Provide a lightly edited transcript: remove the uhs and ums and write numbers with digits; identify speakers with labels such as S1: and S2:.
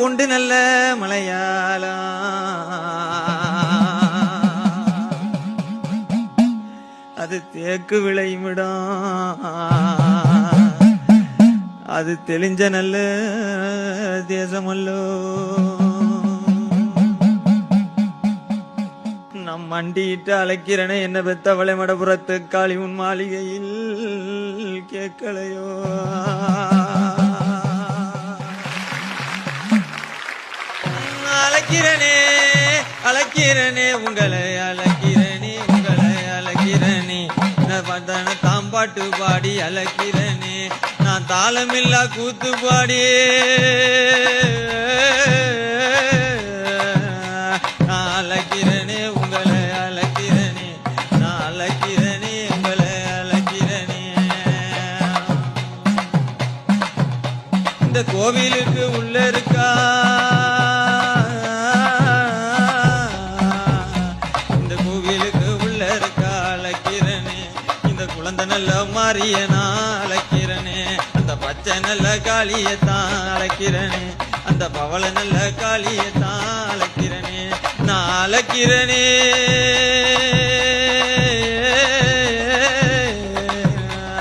S1: உண்டு நல்ல மலையாளம் அது தேக்கு விளையுமிடம் அது தெளிஞ்ச நல்ல தேசமல்லோ நம் மண்டியிட்டு அழைக்கிறனே என்ன பெத்தவளை மடபுறத்து காளி உன் மாளிகையில் கேட்கலையோ அழைக்கிறனே அழைக்கிறனே உங்களை அழைக்கிறனே உங்களை அழைக்கிறனே தாம்பாட்டு பாடி அழைக்கிறனே நான் தாளமில்லா கூத்து பாடி நான் அழைக்கிறனே உங்களை அழைக்கிறனே நான் அழைக்கிறனே உங்களை அழைக்கிறனே இந்த கோவிலுக்கு உள்ள இருக்கா இந்த கோவிலுக்கு உள்ள இருக்கா அழைக்கிறனே இந்த குழந்தை நல்ல மாறியனா அழைக்கிறனே அந்த பச்சை நல்ல காளியத்தான் அழைக்கிறனே அந்த பவள நல்ல காளியத்தான் அழைக்கிறனே நான் அழைக்கிறனே